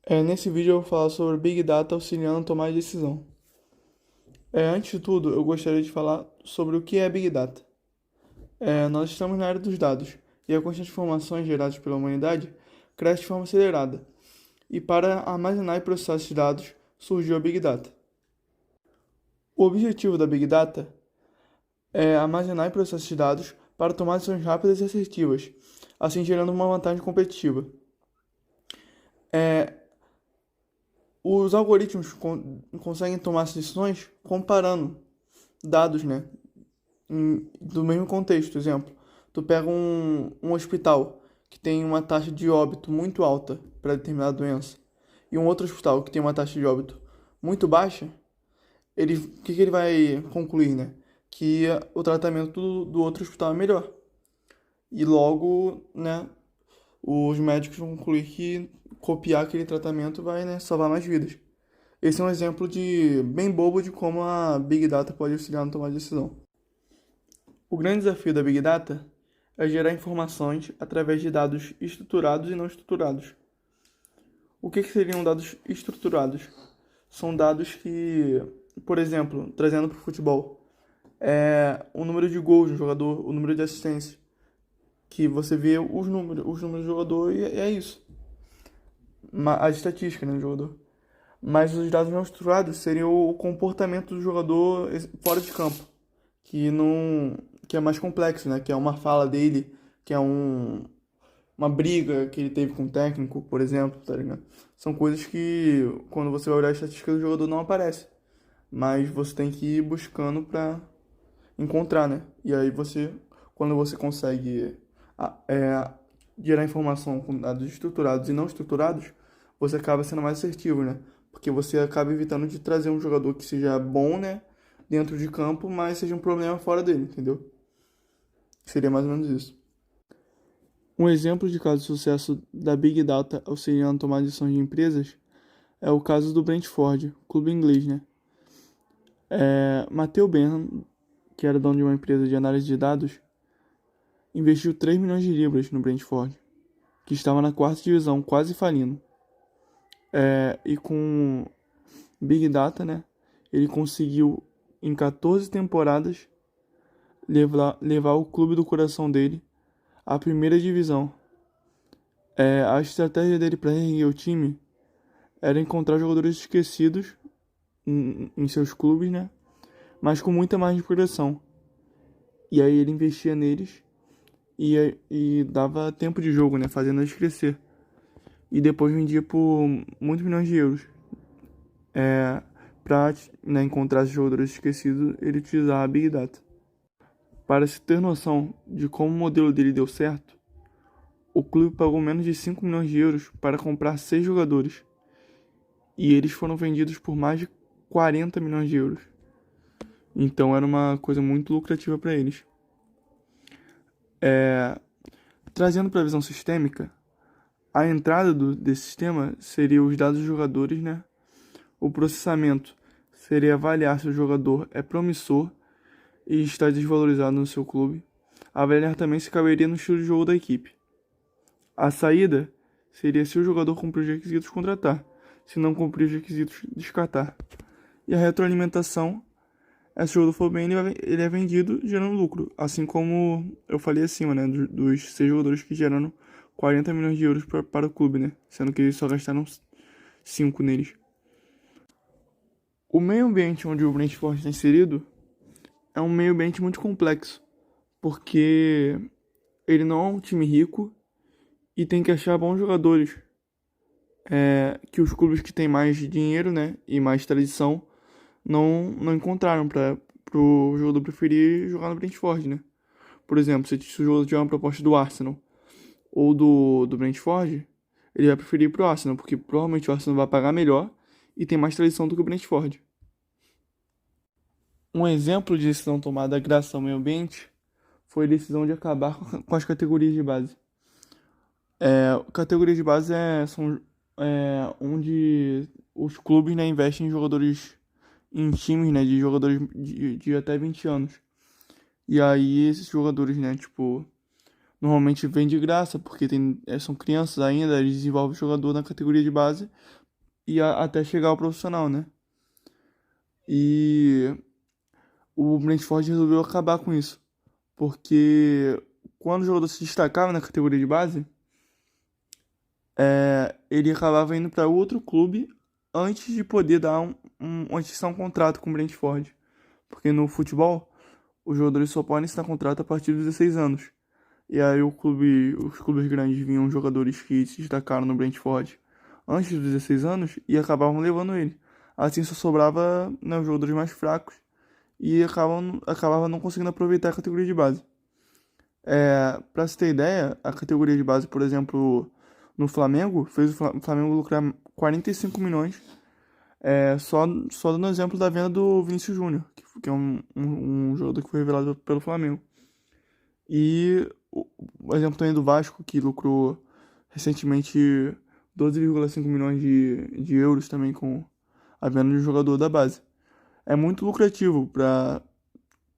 Nesse vídeo eu vou falar sobre Big Data auxiliando a tomar de decisão. Antes de tudo, eu gostaria de falar sobre o que é Big Data. Nós estamos na era dos dados e a quantidade de informações geradas pela humanidade cresce de forma acelerada. E para armazenar e processar esses dados, surgiu a Big Data. O objetivo da Big Data é armazenar e processar esses dados para tomar decisões rápidas e assertivas, assim gerando uma vantagem competitiva. É, Os algoritmos conseguem tomar essas decisões comparando dados, né, do mesmo contexto. Exemplo, tu pega um hospital que tem uma taxa de óbito muito alta para determinada doença e um outro hospital que tem uma taxa de óbito muito baixa, o que ele vai concluir, né? Que o tratamento do outro hospital é melhor. E logo, né, os médicos vão concluir que copiar aquele tratamento vai, né, salvar mais vidas. Esse é um exemplo de bem bobo de como a Big Data pode auxiliar na tomada de decisão. O grande desafio da Big Data é gerar informações através de dados estruturados e não estruturados. O que seriam dados estruturados? São dados que, por exemplo, trazendo para o futebol, o número de gols do jogador, o número de assistências, que você vê os números do jogador e é isso. A estatística, né, do jogador. Mas os dados não estruturados seriam o comportamento do jogador fora de campo, que não, que é mais complexo, né? Que é uma fala dele, que é uma briga que ele teve com o técnico, por exemplo, tá ligado? São coisas que quando você vai olhar a estatística do jogador não aparece, mas você tem que ir buscando pra encontrar, né? E aí quando você consegue gerar informação com dados estruturados e não estruturados, você acaba sendo mais assertivo, né? Porque você acaba evitando de trazer um jogador que seja bom, né, dentro de campo, mas seja um problema fora dele, entendeu? Seria mais ou menos isso. Um exemplo de caso de sucesso da Big Data auxiliando a tomar decisões de empresas é o caso do Brentford, clube inglês, né? Matthew Benham, que era dono de uma empresa de análise de dados, investiu 3 milhões de libras no Brentford, que estava na quarta divisão, quase falindo. E com Big Data, né, ele conseguiu, em 14 temporadas, levar o clube do coração dele à primeira divisão. A estratégia dele para erguer o time era encontrar jogadores esquecidos em seus clubes, né, mas com muita margem de progressão. E aí ele investia neles e dava tempo de jogo, né, fazendo eles crescer. E depois vendia por muitos milhões de euros. Para, né, encontrar esses jogadores esquecidos, ele utilizava a Big Data. Para se ter noção de como o modelo dele deu certo, o clube pagou menos de 5 milhões de euros para comprar 6 jogadores. E eles foram vendidos por mais de 40 milhões de euros. Então era uma coisa muito lucrativa para eles. Trazendo para a visão sistêmica, a entrada desse sistema seria os dados dos jogadores, né? O processamento seria avaliar se o jogador é promissor e está desvalorizado no seu clube. Avaliar também se caberia no estilo de jogo da equipe. A saída seria se o jogador cumprir os requisitos, contratar. Se não cumprir os requisitos, descartar. E a retroalimentação se o jogador for bem, ele é vendido gerando lucro. Assim como eu falei acima, né? Dos 6 jogadores que geraram 40 milhões de euros para o clube, né? Sendo que eles só gastaram 5 neles. O meio ambiente onde o Brentford está inserido é um meio ambiente muito complexo, porque ele não é um time rico e tem que achar bons jogadores. Que os clubes que têm mais dinheiro, né, e mais tradição não encontraram para o jogador preferir jogar no Brentford, né? Por exemplo, se o jogador tiver uma proposta do Arsenal ou do Brentford, ele vai preferir ir pro Arsenal, porque provavelmente o Arsenal vai pagar melhor e tem mais tradição do que o Brentford. Um exemplo de decisão tomada graças ao meio ambiente foi a decisão de acabar com as categorias de base. Categorias de base são onde os clubes, né, investem em times, né, de jogadores de até 20 anos. E aí esses jogadores, né, tipo, normalmente vem de graça, porque são crianças ainda, eles desenvolvem o jogador na categoria de base e até chegar ao profissional, né? E o Brentford resolveu acabar com isso, porque quando o jogador se destacava na categoria de base, ele acabava indo para outro clube antes de poder dar antes de assinar um contrato com o Brentford. Porque no futebol, os jogadores só podem assinar contrato a partir dos 16 anos. E aí os clubes grandes vinham jogadores que se destacaram no Brentford antes dos 16 anos e acabavam levando ele. Assim só sobrava, né, os jogadores mais fracos e acabava não conseguindo aproveitar a categoria de base. Pra você ter ideia, a categoria de base, por exemplo, no Flamengo, fez o Flamengo lucrar 45 milhões, só dando exemplo da venda do Vinícius Júnior, que é um jogador que foi revelado pelo Flamengo. E o exemplo também do Vasco, que lucrou recentemente 12,5 milhões de euros também com a venda de um jogador da base. É muito lucrativo para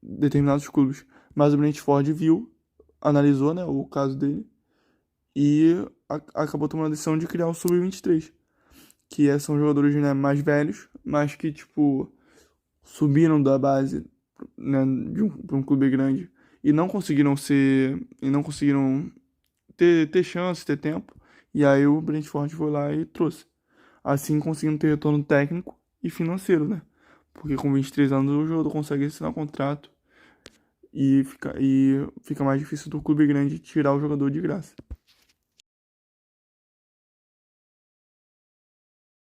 determinados clubes, mas o Brentford viu, analisou, né, o caso dele e acabou tomando a decisão de criar o Sub-23, que são jogadores, né, mais velhos, mas que, tipo, subiram da base, né, pra um clube grande e não conseguiram ter chance, ter tempo, e aí o Brentford foi lá e trouxe. Assim conseguindo ter retorno técnico e financeiro, né? Porque com 23 anos o jogador consegue assinar um contrato e fica mais difícil do clube grande tirar o jogador de graça.